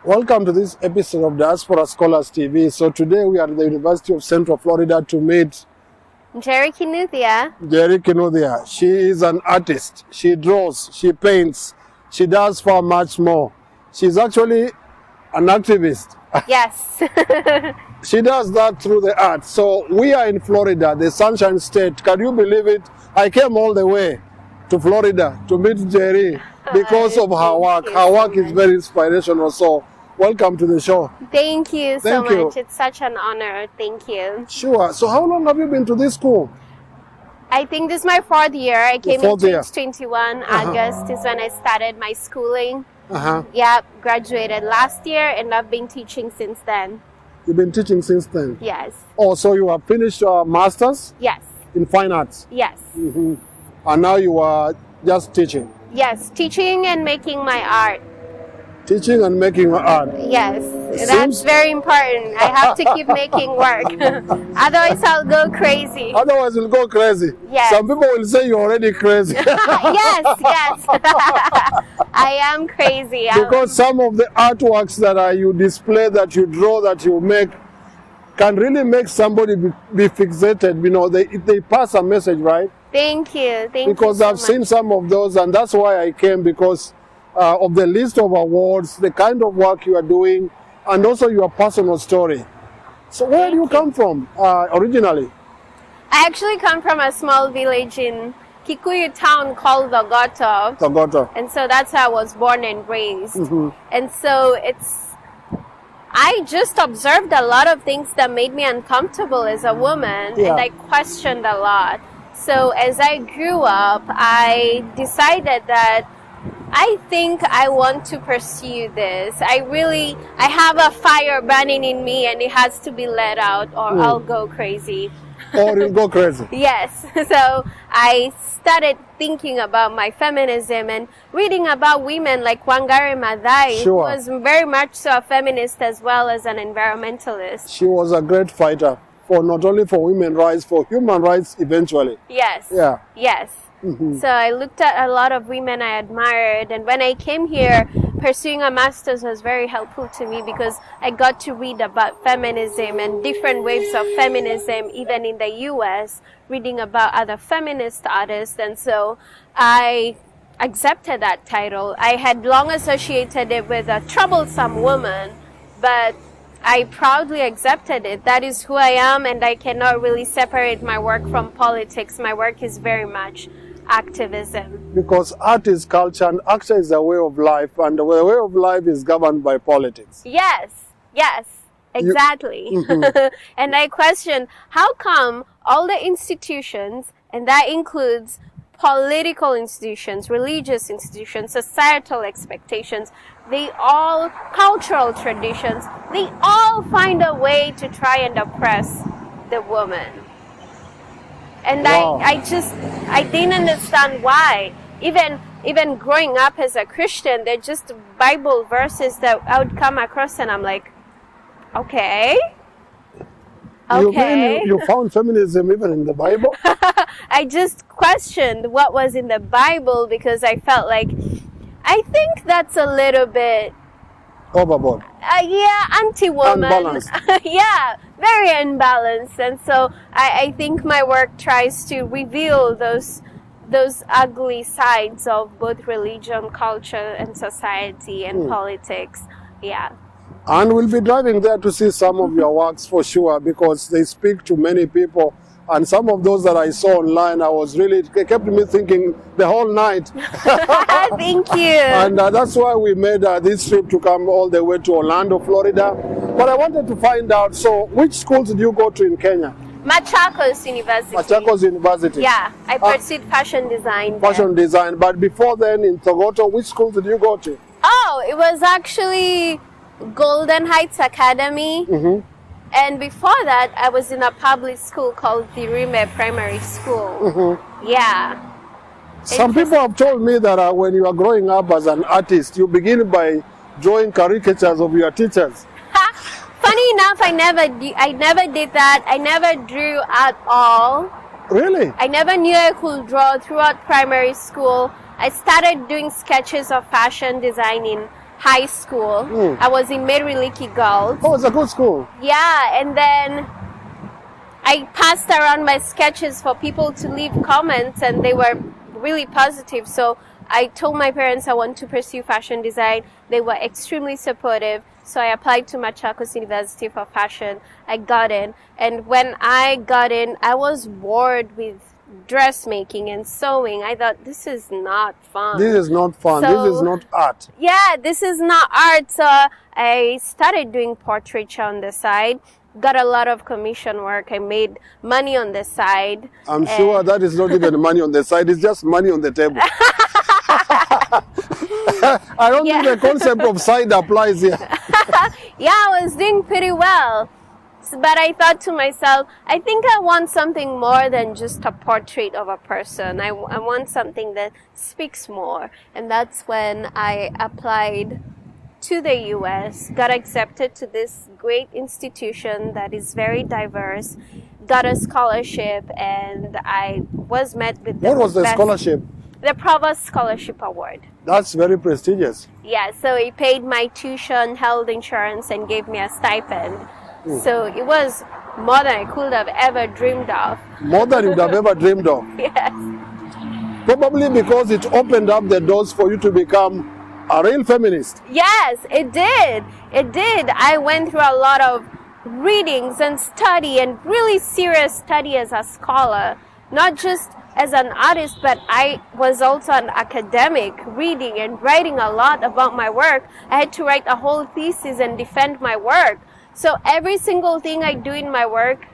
Welcome to this episode of Diaspora Scholars TV. So today we are at the University of Central Florida to meet Njeri Kinuthia. Njeri Kinuthia. She is an artist. She draws, she paints, she does far much more. She's actually an activist. Yes. She does that through the art. So we are in Florida, the Sunshine State. Can you believe it? I came all the way to Florida to meet Njeri because of her work. Her work is very inspirational. So welcome to the show. Thank you so Thank you. much. It's such an honor. Thank you. Sure. So how long have you been to this school? I think this is my 4th year. I came in fourth year. 2021. August is when I started my schooling. Uh-huh. Yeah, graduated last year and I've been teaching since then. You've been teaching since then? Yes. Oh, so you have finished your master's Yes. in fine arts? Yes. Mm-hmm. And now you are just teaching? Yes, teaching and making my art. Teaching and making art? Yes, that's very important. I have to keep making work. Otherwise, I'll go crazy. Otherwise, you'll go crazy. Yes. Some people will say you're already crazy. Yes. I am crazy. Because some of the artworks that you display, that you draw, that you make, can really make somebody be fixated. You know, they pass a message, right? Thank you. Thank you. Because I've seen some of those, and that's why I came, because of the list of awards, the kind of work you are doing, and also your personal story. So where do you come from originally? I actually come from a small village in Kikuyu town called Togoto. Togoto. And so that's how I was born and raised. Mm-hmm. And so I just observed a lot of things that made me uncomfortable as a woman, Yeah. and I questioned a lot. So as I grew up, I decided that I think I want to pursue this. I have a fire burning in me and it has to be let out or I'll go crazy. Or you'll go crazy. Yes. So I started thinking about my feminism and reading about women like Wangari Maathai, who Sure. was very much so a feminist as well as an environmentalist. She was a great fighter, for not only for women's rights, for human rights eventually. Yes. Yeah. Yes. Mm-hmm. So I looked at a lot of women I admired, and when I came here, pursuing a master's was very helpful to me because I got to read about feminism and different waves of feminism, even in the US, reading about other feminist artists, and so I accepted that title. I had long associated it with a troublesome woman, but I proudly accepted it. That is who I am, and I cannot really separate my work from politics. My work is very much activism. Because art is culture and art is a way of life, and the way of life is governed by politics. Yes, exactly. Mm-hmm. And I question, how come all the institutions, and that includes political institutions, religious institutions, societal expectations, cultural traditions, they all find a way to try and oppress the woman. And Wow. I didn't understand why. Even growing up as a Christian, they're just Bible verses that I would come across and I'm like, okay. You found feminism even in the Bible? I just questioned what was in the Bible because I felt like, I think that's a little bit Overboard. Anti-woman. Unbalanced. Yeah, very unbalanced. And so I think my work tries to reveal those ugly sides of both religion, culture, and society and politics. Yeah. And we'll be driving there to see some of your works for sure, because they speak to many people. And some of those that I saw online, it kept me thinking the whole night. Thank you. And that's why we made this trip to come all the way to Orlando, Florida. But I wanted to find out, so which schools did you go to in Kenya? Machakos University. Machakos University. Yeah, I pursued fashion design there. Fashion design. But before then, in Togoto, which schools did you go to? Oh, it was actually Golden Heights Academy. Mm-hmm. And before that, I was in a public school called Thirime Primary School. Mm-hmm. Yeah. Some people have told me that when you are growing up as an artist, you begin by drawing caricatures of your teachers. Funny enough, I never did that. I never drew at all. Really? I never knew I could draw throughout primary school. I started doing sketches of fashion design in high school. I was in Meriliki Girls. Oh, it's a good school. Yeah, and then I passed around my sketches for people to leave comments, and they were really positive. So I told my parents I want to pursue fashion design. They were extremely supportive. So I applied to Machakos University for fashion. I got in. And when I got in, I was bored with dressmaking and sewing. I thought, this is not fun. This is not fun. So, this is not art. Yeah, this is not art. So I started doing portraiture on the side. Got a lot of commission work. I made money on the side. I'm sure that is not even money on the side. It's just money on the table. I don't think the concept of side applies here. Yeah, I was doing pretty well. But I thought to myself, I think I want something more than just a portrait of a person. I want something that speaks more. And that's when I applied to the US, got accepted to this great institution that is very diverse, got a scholarship, and I was met with the What was the scholarship? The Provost Scholarship Award. That's very prestigious. Yeah, so he paid my tuition, health insurance, and gave me a stipend. So it was more than I could have ever dreamed of. More than you'd have ever dreamed of. Yes. Probably because it opened up the doors for you to become a real feminist. Yes, it did. It did. I went through a lot of readings and study, and really serious study as a scholar, not just as an artist, but I was also an academic, reading and writing a lot about my work. I had to write a whole thesis and defend my work. So every single thing I do in my work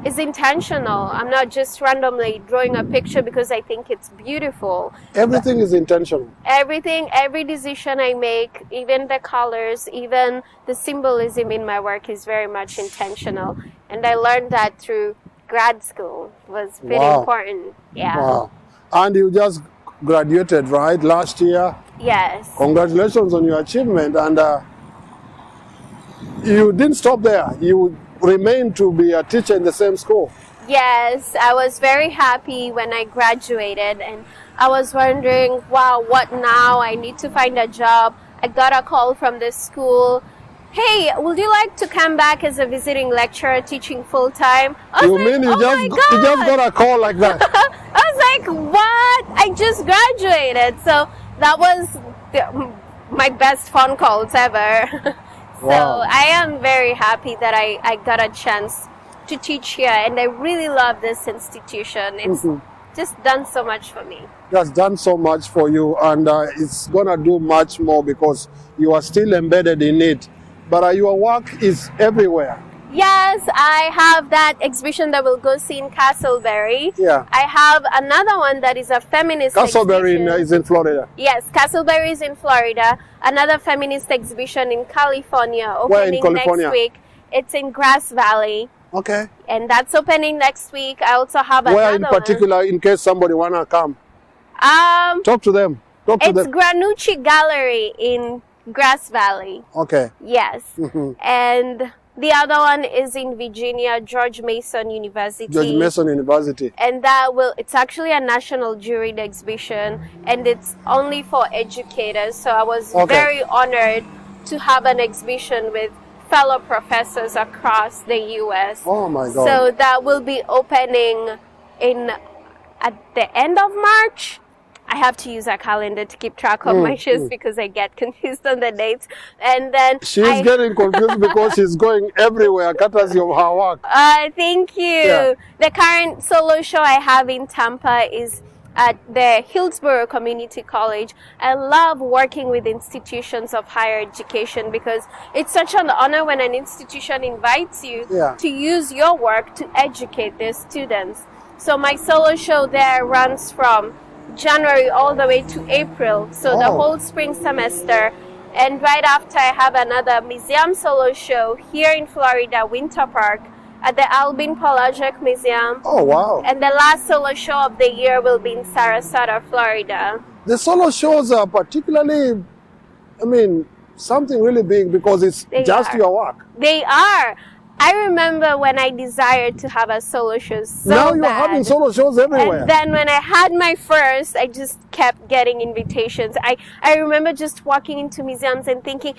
is intentional. I'm not just randomly drawing a picture because I think it's beautiful. Everything is intentional. Everything, every decision I make, even the colors, even the symbolism in my work is very much intentional. And I learned that through grad school. It was very important. Yeah. Wow. And you just graduated, right, last year? Yes. Congratulations on your achievement. And you didn't stop there. You remained to be a teacher in the same school. Yes, I was very happy when I graduated, and I was wondering, wow, what now? I need to find a job. I got a call from the school. Hey, would you like to come back as a visiting lecturer teaching full time? You mean you just got a call like that? I was like, what? I just graduated. So that was my best phone calls ever. So I am very happy that I got a chance to teach here, and I really love this institution. It's just done so much for me. It has done so much for you, and it's going to do much more because you are still embedded in it. But your work is everywhere. Yes, I have that exhibition that we'll go see in Castleberry. Yeah. I have another one that is a feminist Castleberry exhibition. is in Florida. Yes, Castleberry is in Florida. Another feminist exhibition in California, Where in opening California? next week. It's in Grass Valley. Okay. And that's opening next week. I also have another Where in particular, in case somebody want to come? Talk to them. It's Granucci Gallery in Grass Valley. Okay. Yes. And the other one is in Virginia, George Mason University. George Mason University. And it's actually a national juried exhibition, and it's only for educators. So I was very honored to have an exhibition with fellow professors across the U.S. Oh my God. So that will be opening at the end of March. I have to use a calendar to keep track of my shifts because I get confused on the dates. And then she's getting confused because she's going everywhere, courtesy of her work. Thank you. Yeah. The current solo show I have in Tampa is at the Hillsborough Community College. I love working with institutions of higher education because it's such an honor when an institution invites you to use your work to educate their students. So my solo show there runs from January all the way to April, so the whole spring semester. And right after, I have another museum solo show here in Florida, Winter Park, at the Albin Pelagic Museum. Oh, wow. And the last solo show of the year will be in Sarasota, Florida. The solo shows are particularly, something really big because it's just your work. They are. I remember when I desired to have a solo show so now you're bad. having solo shows everywhere. And then when I had my first, I just kept getting invitations. I remember just walking into museums and thinking,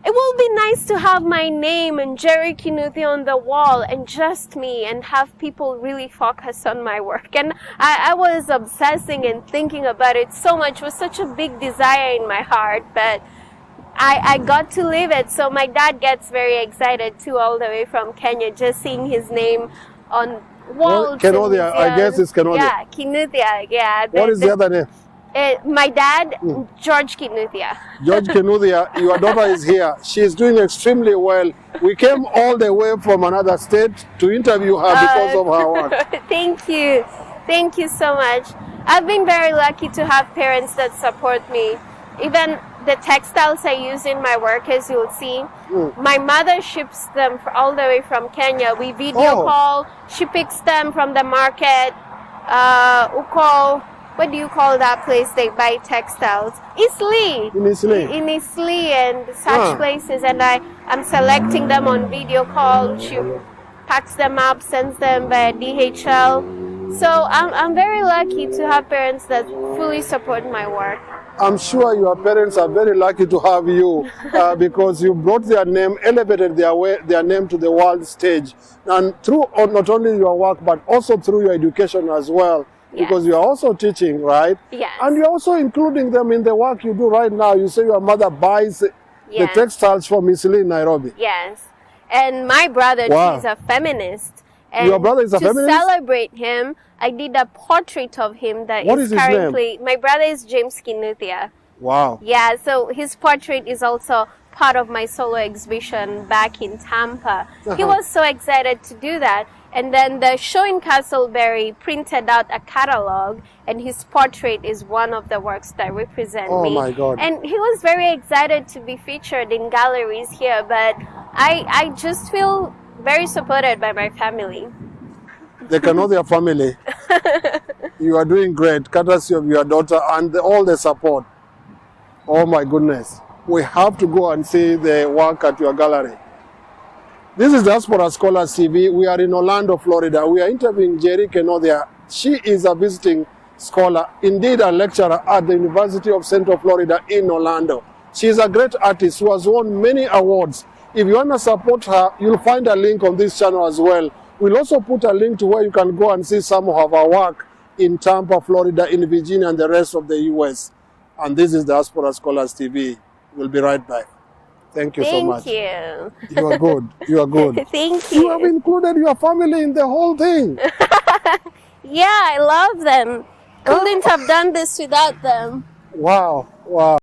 it will be nice to have my name and Njeri Kinuthia on the wall and just me, and have people really focus on my work. And I was obsessing and thinking about it so much. It was such a big desire in my heart, but I got to live it. So my dad gets very excited too, all the way from Kenya, just seeing his name on walls. Kinuthia, I guess it's Kinuthia. Yeah, Kinuthia, yeah. What is the other name? My dad, George Kinuthia. George Kinuthia, your daughter is here. She is doing extremely well. We came all the way from another state to interview her because of her work. Thank you. Thank you so much. I've been very lucky to have parents that support me. Even the textiles I use in my work, as you'll see, my mother ships them all the way from Kenya. We video call. She picks them from the market. What do you call that place they buy textiles? Isli. In Isli. In Isli and such places. And I'm selecting them on video call. She packs them up, sends them by DHL. So I'm very lucky to have parents that fully support my work. I'm sure your parents are very lucky to have you because you brought their name, elevated their name to the world stage. And through not only your work, but also through your education as well. Because you are also teaching, right? Yes. And you're also including them in the work you do right now. You say your mother buys the textiles from Isli in Nairobi. Yes. And my brother, he's a feminist. And your brother is a feminist? To celebrate him, I did a portrait of him that what is his currently... name? My brother is James Kinuthia. Wow. Yeah, so his portrait is also part of my solo exhibition back in Tampa. He was so excited to do that. And then the show in Castleberry printed out a catalog, and his portrait is one of the works that represent me. Oh my God. And he was very excited to be featured in galleries here, but I just feel very supported by my family. The Kinuthia family, you are doing great, courtesy of your daughter and all the support. Oh my goodness. We have to go and see the work at your gallery. This is Diaspora Scholars TV. We are in Orlando, Florida. We are interviewing Njeri Kinuthia. She is a visiting scholar, indeed a lecturer at the University of Central Florida in Orlando. She is a great artist who has won many awards. If you want to support her, you'll find a link on this channel as well. We'll also put a link to where you can go and see some of her work in Tampa, Florida, in Virginia, and the rest of the U.S. And this is Diaspora Scholars TV. We'll be right back. Thank you so much. Thank you. You are good. You are good. Thank you. You have included your family in the whole thing. Yeah, I love them. Couldn't have done this without them. Wow. Wow.